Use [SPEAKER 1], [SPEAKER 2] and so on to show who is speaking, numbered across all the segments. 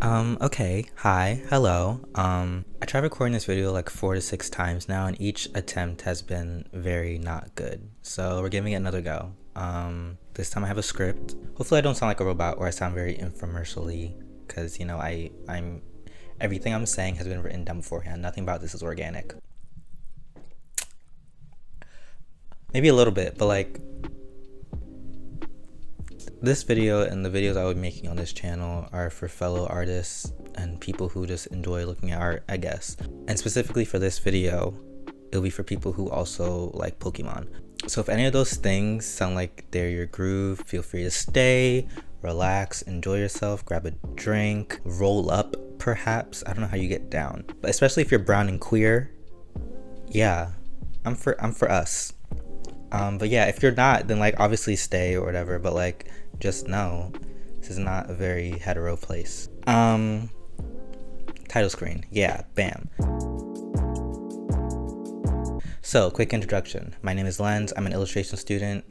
[SPEAKER 1] Okay, hi, hello. I tried recording this video like 4 to 6 times now, and each attempt has been very not good. So we're giving it another go. This time I have a script. Hopefully I don't sound like a robot or I sound very infomercially, because I'm everything I'm saying has been written down beforehand. Nothing about this is organic. Maybe a little bit, but like this video and the videos I will be making on this channel are for fellow artists and people who just enjoy looking at art, I guess. And specifically for this video, it'll be for people who also like Pokemon. So if any of those things sound like they're your groove, feel free to stay, relax, enjoy yourself, grab a drink, roll up perhaps. I don't know how you get down, but especially if you're brown and queer, yeah, I'm for us. But yeah, if you're not, then like obviously stay or whatever, but like just know this is not a very hetero place. Title screen, yeah, bam. So, quick introduction. My name is Lenz. I'm an illustration student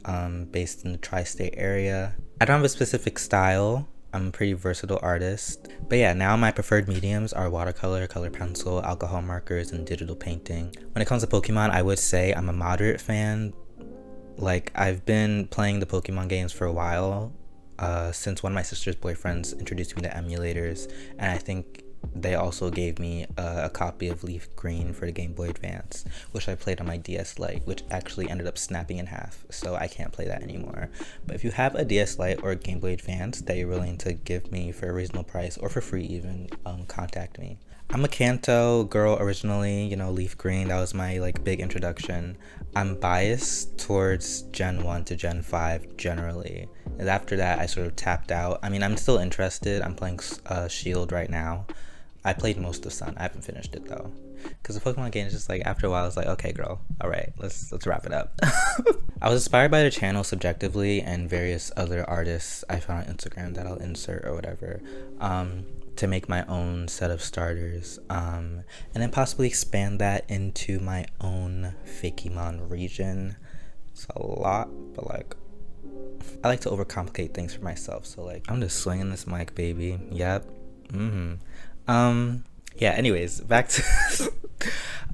[SPEAKER 1] based in the tri-state area. I don't have a specific style. I'm a pretty versatile artist. But yeah, now my preferred mediums are watercolor, color pencil, alcohol markers, and digital painting. When it comes to Pokemon, I would say I'm a moderate fan. Like, I've been playing the Pokemon games for a while, since one of my sister's boyfriends introduced me to emulators, and I think they also gave me a copy of Leaf Green for the Game Boy Advance, which I played on my DS Lite, which actually ended up snapping in half, so I can't play that anymore. But if you have a DS Lite or a Game Boy Advance that you're willing to give me for a reasonable price, or for free even, contact me. I'm a Kanto girl originally, you know, Leaf Green, that was my like big introduction. I'm biased towards Gen 1 to Gen 5 generally. And after that, I sort of tapped out. I mean, I'm still interested. I'm playing Shield right now. I played most of Sun. I haven't finished it though. Because the Pokemon game is just like, after a while, it's like, okay, girl, all right, let's wrap it up. I was inspired by the channel subjectively and various other artists I found on Instagram that I'll insert or whatever. To make my own set of starters, and then possibly expand that into my own Fakemon region. It's a lot, but like, I like to overcomplicate things for myself, so like, I'm just swinging this mic, baby. Yep. Yeah, anyways, back to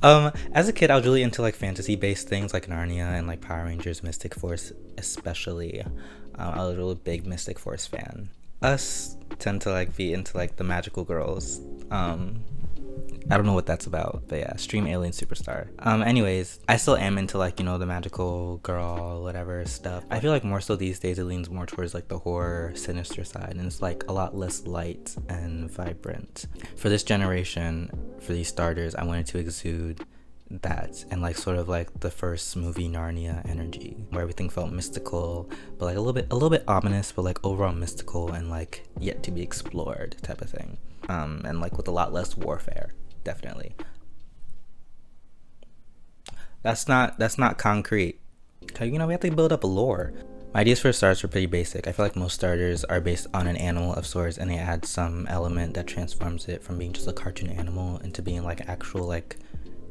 [SPEAKER 1] as a kid, I was really into like fantasy based things like Narnia and like Power Rangers, Mystic Force especially. I was a really big Mystic Force fan. Us tend to like be into like the magical girls. I don't know what that's about, but yeah, stream alien superstar. Anyways, I still am into like, you know, the magical girl whatever stuff. I feel like more so these days it leans more towards like the horror sinister side, and it's like a lot less light and vibrant. For this generation, for these starters, I wanted to exude that and like sort of like the first movie Narnia energy, where everything felt mystical but like a little bit ominous, but like overall mystical and like yet to be explored type of thing, and like with a lot less warfare, definitely. That's not concrete, because you know we have to build up a lore. My ideas for starters were pretty basic. I feel like most starters are based on an animal of sorts, and they add some element that transforms it from being just a cartoon animal into being like actual like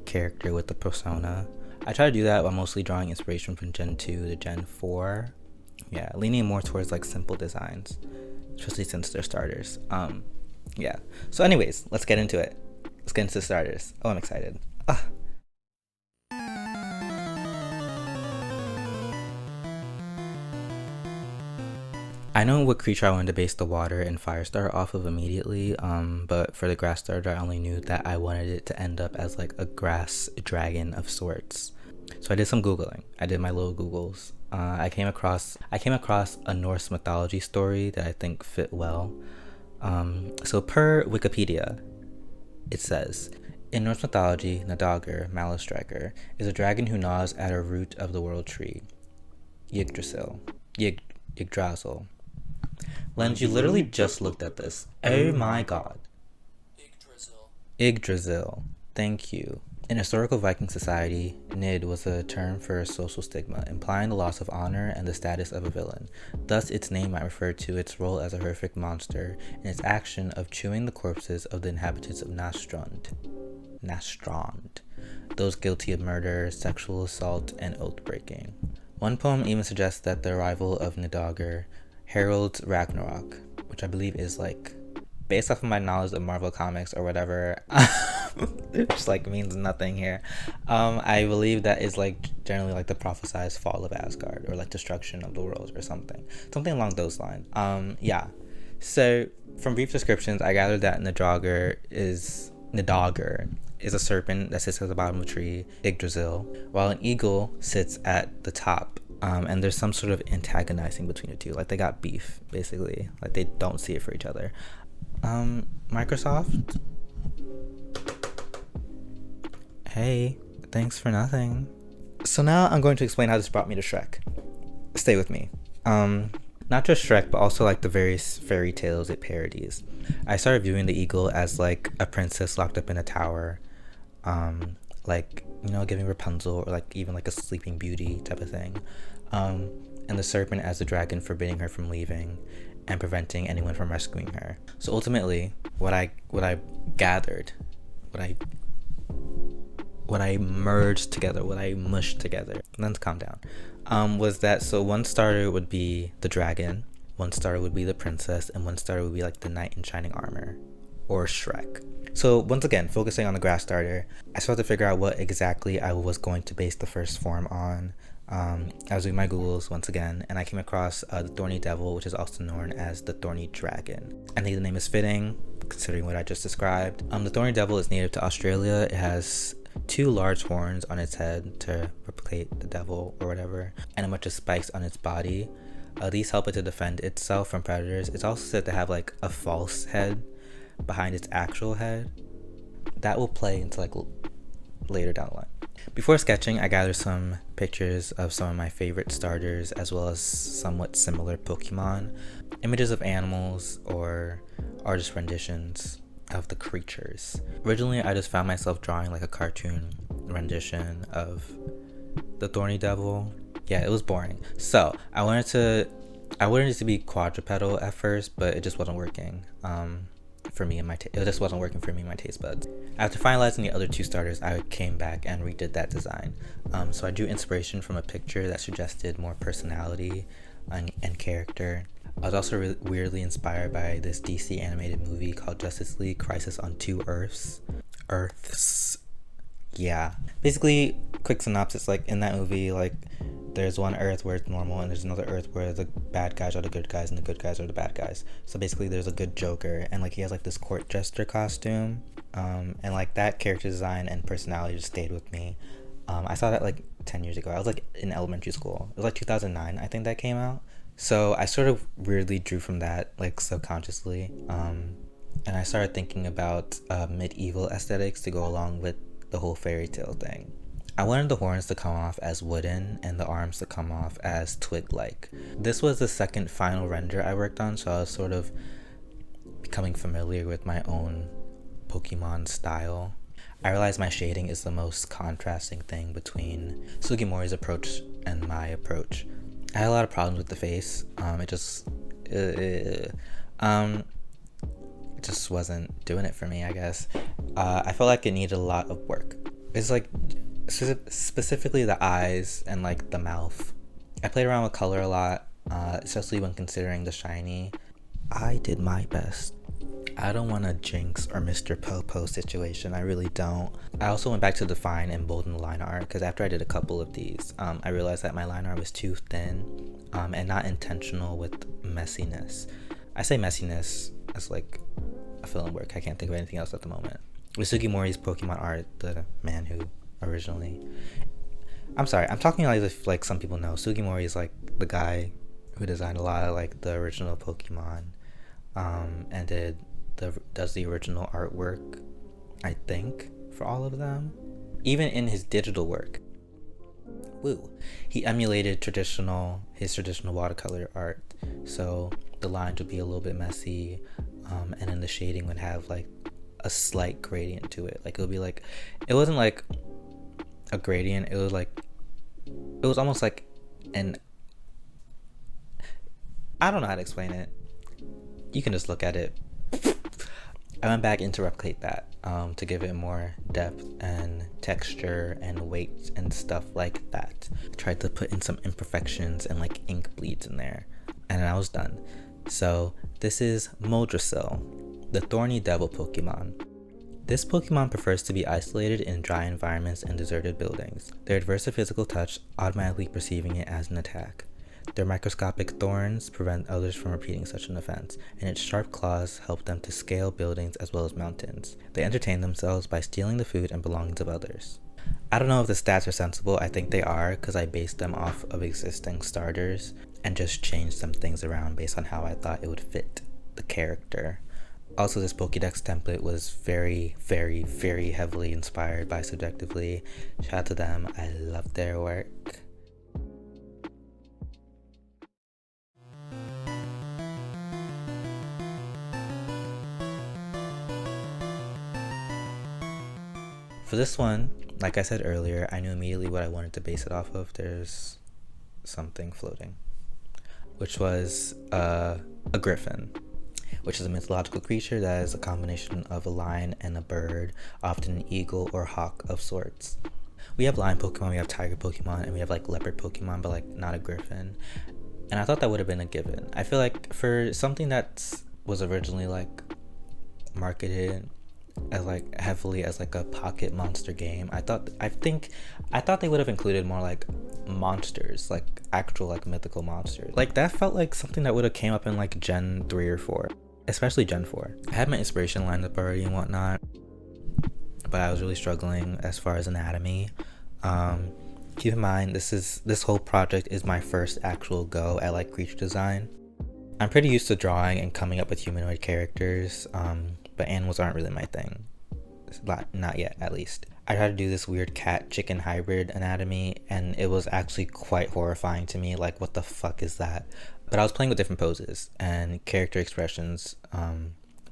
[SPEAKER 1] character with the persona. I try to do that while mostly drawing inspiration from Gen 2 to Gen 4. Yeah, leaning more towards like simple designs, especially since they're starters. Yeah. So anyways, let's get into it. Let's get into the starters. Oh, I'm excited. I know what creature I wanted to base the water and fire starter off of immediately, but for the grass starter, I only knew that I wanted it to end up as like a grass dragon of sorts. So I did some Googling. I did my little Googles. I came across a Norse mythology story that I think fit well. So per Wikipedia, it says, in Norse mythology, Nadager, Mallestriker, is a dragon who gnaws at a root of the world tree, Yggdrasil. Yggdrasil. Lens, you literally just looked at this. Oh my god. Yggdrasil. Thank you. In historical Viking society, Nid was a term for a social stigma, implying the loss of honor and the status of a villain. Thus, its name might refer to its role as a horrific monster and its action of chewing the corpses of the inhabitants of Nastrond, those guilty of murder, sexual assault, and oath breaking. One poem even suggests that the arrival of Nidagar heralds Ragnarok, which I believe is like based off of my knowledge of Marvel comics or whatever, just like means nothing here. I believe that is like generally like the prophesized fall of Asgard, or like destruction of the world or something along those lines. Yeah. So from brief descriptions, I gathered that Nidogger is a serpent that sits at the bottom of a tree, Yggdrasil, while an eagle sits at the top. And there's some sort of antagonizing between the two. Like they got beef, basically. Like they don't see it for each other. Microsoft? Hey, thanks for nothing. So now I'm going to explain how this brought me to Shrek. Stay with me. Not just Shrek, but also like the various fairy tales it parodies. I started viewing the eagle as like a princess locked up in a tower. Like, you know, giving Rapunzel, or like even like a Sleeping Beauty type of thing. And the serpent as the dragon forbidding her from leaving and preventing anyone from rescuing her. So ultimately, what I gathered, what I merged together, what I mushed together, let's calm down, was that so one starter would be the dragon, one starter would be the princess, and one starter would be like the knight in shining armor, or Shrek. So once again, focusing on the grass starter, I started to figure out what exactly I was going to base the first form on. I was doing my Googles once again, and I came across the Thorny Devil, which is also known as the Thorny Dragon. I think the name is fitting, considering what I just described. The Thorny Devil is native to Australia. It has 2 large horns on its head to replicate the devil or whatever, and a bunch of spikes on its body. These help it to defend itself from predators. It's also said to have like a false head behind its actual head. That will play into like later down the line. Before sketching, I gathered some pictures of some of my favorite starters, as well as somewhat similar Pokemon, images of animals, or artist renditions of the creatures. Originally, I just found myself drawing like a cartoon rendition of the Thorny Devil. Yeah, it was boring. So I wanted it to be quadrupedal at first, but it just wasn't working. For me and it just wasn't working for me and my taste buds. After finalizing the other 2 starters, I came back and redid that design. So I drew inspiration from a picture that suggested more personality and character. I was also weirdly inspired by this DC animated movie called Justice League Crisis on 2 Earths. Yeah. Basically, quick synopsis, like in that movie, like there's one Earth where it's normal, and there's another Earth where the bad guys are the good guys and the good guys are the bad guys. So basically there's a good Joker, and like he has like this court jester costume, and like that character design and personality just stayed with me. I saw that like 10 years ago. I was like in elementary school. It was like 2009 I think that came out. So I sort of weirdly drew from that, like subconsciously, and I started thinking about medieval aesthetics to go along with the whole fairy tale thing. I wanted the horns to come off as wooden and the arms to come off as twig-like. This was the second final render I worked on, so I was sort of becoming familiar with my own Pokemon style. I realized my shading is the most contrasting thing between Sugimori's approach and my approach. I had a lot of problems with the face. It just wasn't doing it for me, I guess. I felt like it needed a lot of work. It's like specifically the eyes and like the mouth. I played around with color a lot, especially when considering the shiny. I did my best. I don't want a Jinx or Mr. Popo situation. I really don't. I also went back to define and bolden the line art, because after I did a couple of these, I realized that my line art was too thin and not intentional with messiness. I say messiness as like a fill in work. I can't think of anything else at the moment. With Sugimori's Pokemon art, the man who originally... I'm sorry, I'm talking like if like some people know. Sugimori is like the guy who designed a lot of like the original Pokemon, and does the original artwork, I think, for all of them. Even in his digital work, he emulated his traditional watercolor art. So the lines would be a little bit messy, and then the shading would have like a slight gradient to it. Like it would be like, it wasn't like a gradient, it was almost like I don't know how to explain it. You can just look at it. I went back in to replicate that, to give it more depth and texture and weight and stuff like that. I tried to put in some imperfections and like ink bleeds in there, and I was done. So this is Moldrasil. The Thorny Devil Pokemon. This Pokemon prefers to be isolated in dry environments and deserted buildings. They're adverse to physical touch, automatically perceiving it as an attack. Their microscopic thorns prevent others from repeating such an offense, and its sharp claws help them to scale buildings as well as mountains. They entertain themselves by stealing the food and belongings of others. I don't know if the stats are sensible. I think they are, because I based them off of existing starters and just changed some things around based on how I thought it would fit the character. Also, this Pokédex template was very, very, very heavily inspired by Subjectively. Shout out to them. I love their work. For this one, like I said earlier, I knew immediately what I wanted to base it off of. There's something floating, which was a griffin, which is a mythological creature that is a combination of a lion and a bird, often an eagle or hawk of sorts. We have lion Pokemon, we have tiger Pokemon, and we have like leopard Pokemon, but like not a griffin. And I thought that would have been a given. I feel like for something that was originally like marketed as like heavily as like a pocket monster game, I thought they would have included more like monsters, like actual like mythical monsters. Like that felt like something that would have came up in like Gen 3 or 4. Especially Gen 4. I had my inspiration lined up already and whatnot, but I was really struggling as far as anatomy. Keep in mind, this whole project is my first actual go at like creature design. I'm pretty used to drawing and coming up with humanoid characters, but animals aren't really my thing. Not yet, at least. I tried to do this weird cat-chicken hybrid anatomy, and it was actually quite horrifying to me. Like, what the fuck is that? But I was playing with different poses and character expressions,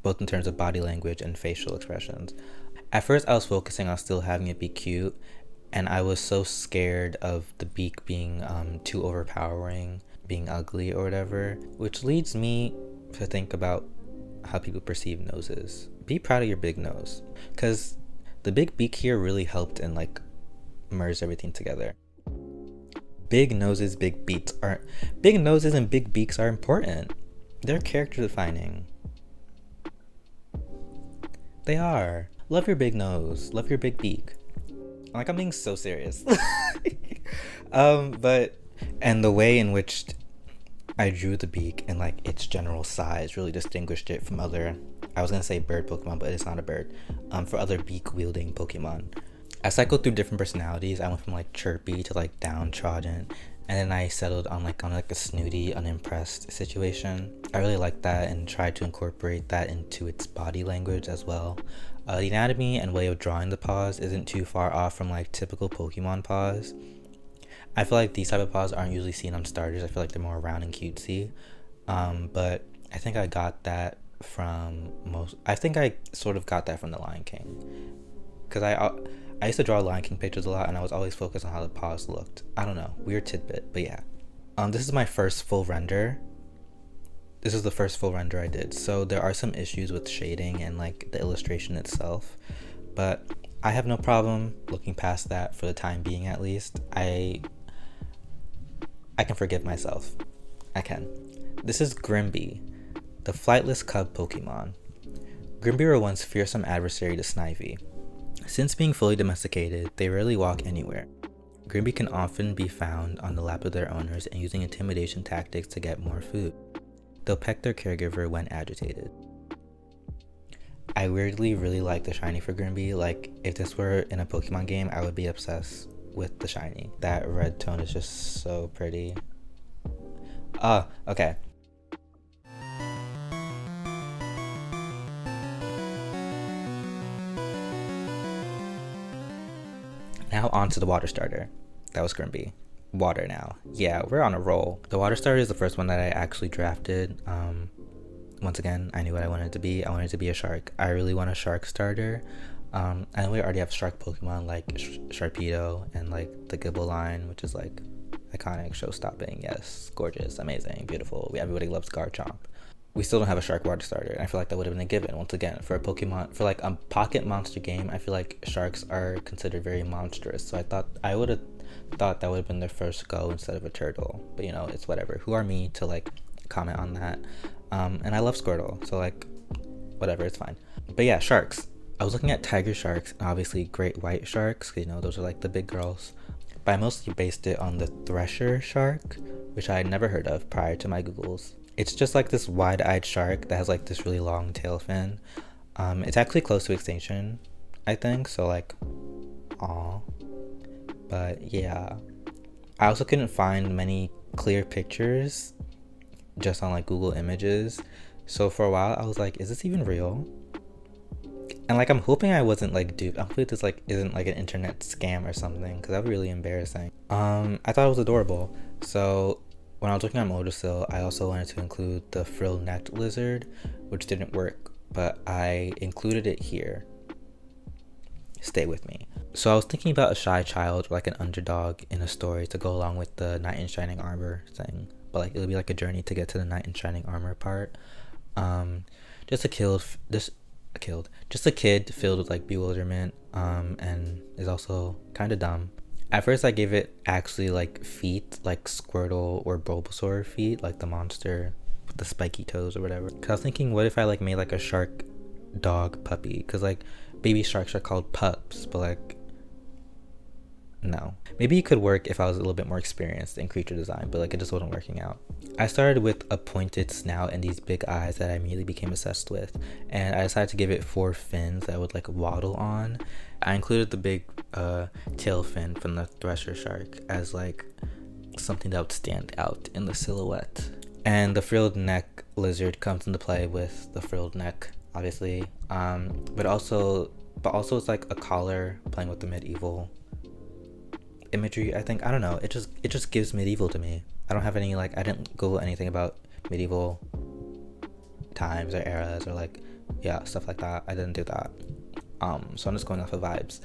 [SPEAKER 1] both in terms of body language and facial expressions. At first, I was focusing on still having it be cute, and I was so scared of the beak being too overpowering, being ugly or whatever, which leads me to think about how people perceive noses. Be proud of your big nose, because the big beak here really helped and like merged everything together. Big noses and big beaks are important. They're character defining. They are. Love your big nose. Love your big beak. Like, I'm being so serious. And the way in which I drew the beak and like its general size really distinguished it from other, I was gonna say bird Pokemon, but it's not a bird, for other beak wielding Pokemon. I cycled through different personalities. I went from like chirpy to like downtrodden, and then I settled on a snooty, unimpressed situation. I really liked that and tried to incorporate that into its body language as well. The anatomy and way of drawing the paws isn't too far off from like typical Pokemon paws. I feel like these type of paws aren't usually seen on starters. I feel like they're more round and cutesy. But I think I got that from I sort of got that from the Lion King, because I used to draw Lion King pictures a lot, and I was always focused on how the paws looked. I don't know, weird tidbit, but yeah. This is my first full render. This is the first full render I did, so there are some issues with shading and like the illustration itself, but I have no problem looking past that for the time being. At least I can forgive myself. I can. This is Grimby, the flightless cub Pokemon. Grimby were once fearsome adversary to Snivy. Since being fully domesticated, they rarely walk anywhere. Grimby can often be found on the lap of their owners and using intimidation tactics to get more food. They'll peck their caregiver when agitated. I weirdly really like the shiny for Grimby. Like, if this were in a Pokemon game, I would be obsessed with the shiny. That red tone is just so pretty. Okay. Now on to the water starter. That was Grimby. Water now. Yeah, we're on a roll. The water starter is the first one that I actually drafted. Once again, I knew what I wanted to be. I wanted to be a shark. I really want a shark starter. I know we already have shark Pokemon like Sharpedo and like the Gibble line, which is like iconic, show-stopping. Yes, gorgeous, amazing, beautiful. Everybody loves Garchomp. We still don't have a shark water starter, and I feel like that would have been a given. Once again, for a Pokemon, for like a pocket monster game, I feel like sharks are considered very monstrous. So I would have thought that would have been their first go instead of a turtle. But you know, it's whatever. Who are me to like comment on that? And I love Squirtle, so like whatever, it's fine. But yeah, sharks. I was looking at tiger sharks and obviously great white sharks, you know, those are like the big girls. But I mostly based it on the thresher shark, which I had never heard of prior to my Googles. It's just like this wide-eyed shark that has like this really long tail fin. It's actually close to extinction, I think, so like, aw. But yeah, I also couldn't find many clear pictures just on like Google Images. So for a while I was like, is this even real? And like, I'm hoping I wasn't like duped. I'm hoping this like isn't like an internet scam or something, because that would be really embarrassing. I thought it was adorable. So when I was looking at Mojosill, I also wanted to include the frill-necked lizard, which didn't work, but I included it here. Stay with me. So I was thinking about a shy child, or like an underdog in a story to go along with the knight in shining armor thing, but like it would be like a journey to get to the knight in shining armor part. Just a kid filled with like bewilderment, and is also kind of dumb. At first I gave it actually like feet, like Squirtle or Bulbasaur feet, like the monster with the spiky toes or whatever. Cause I was thinking, what if I like made like a shark dog puppy? Cause like baby sharks are called pups, but like, no. Maybe it could work if I was a little bit more experienced in creature design, but like it just wasn't working out. I started with a pointed snout and these big eyes that I immediately became obsessed with, and I decided to give it 4 fins that would like waddle on. I included the big tail fin from the thresher shark as like something that would stand out in the silhouette. And the frilled neck lizard comes into play with the frilled neck, obviously, but also it's like a collar playing with the medieval imagery. I think, I don't know, it just gives medieval to me. I don't have any like, I didn't Google anything about medieval times or eras or like, yeah, stuff like that. I didn't do that. So I'm just going off of vibes.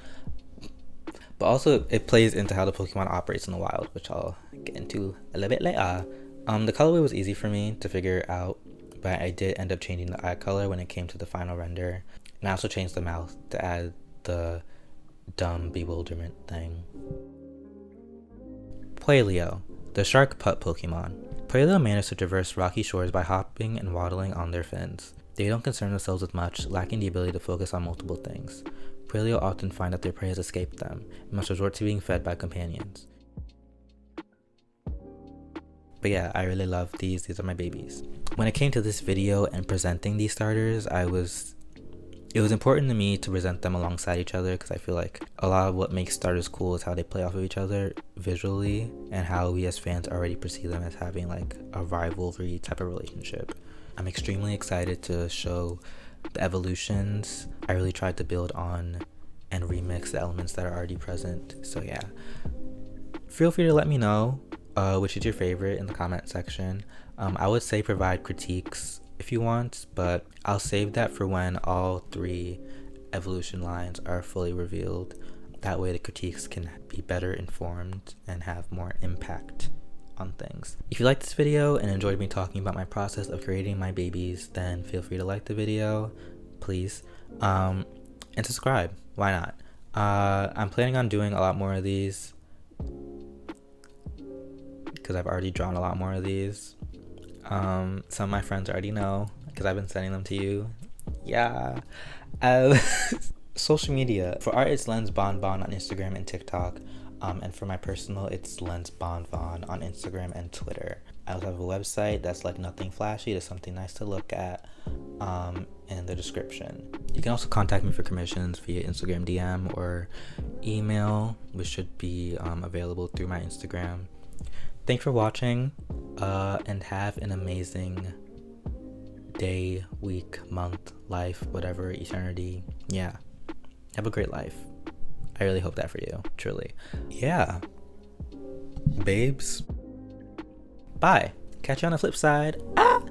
[SPEAKER 1] But also it plays into how the Pokemon operates in the wild, which I'll get into a little bit later. The colorway was easy for me to figure out, but I did end up changing the eye color when it came to the final render. And I also changed the mouth to add the dumb bewilderment thing. Puelio, the shark pup Pokemon. Puelio manage to traverse rocky shores by hopping and waddling on their fins. They don't concern themselves with much, lacking the ability to focus on multiple things. Puelio often find that their prey has escaped them, and must resort to being fed by companions. But yeah, I really love these. These are my babies. When it came to this video and presenting these starters, it was important to me to present them alongside each other, because I feel like a lot of what makes starters cool is how they play off of each other visually, and how we as fans already perceive them as having like a rivalry type of relationship. I'm extremely excited to show the evolutions. I really tried to build on and remix the elements that are already present. So yeah, feel free to let me know which is your favorite in the comment section. I would say provide critiques if you want, but I'll save that for when all 3 evolution lines are fully revealed. That way the critiques can be better informed and have more impact on things. If you liked this video and enjoyed me talking about my process of creating my babies, then feel free to like the video, please, and subscribe. Why not? I'm planning on doing a lot more of these, because I've already drawn a lot more of these. Some of my friends already know, because I've been sending them to you. Yeah. Social media. For art, it's LenzBonBon on Instagram and TikTok. And for my personal, it's LenzBonBon on Instagram and Twitter. I also have a website that's like nothing flashy, just something nice to look at, in the description. You can also contact me for commissions via Instagram DM or email, which should be available through my Instagram. Thanks for watching, and have an amazing day, week, month, life, whatever, eternity. Yeah, have a great life. I really hope that for you, truly. Yeah, babes, bye. Catch you on the flip side. Ah!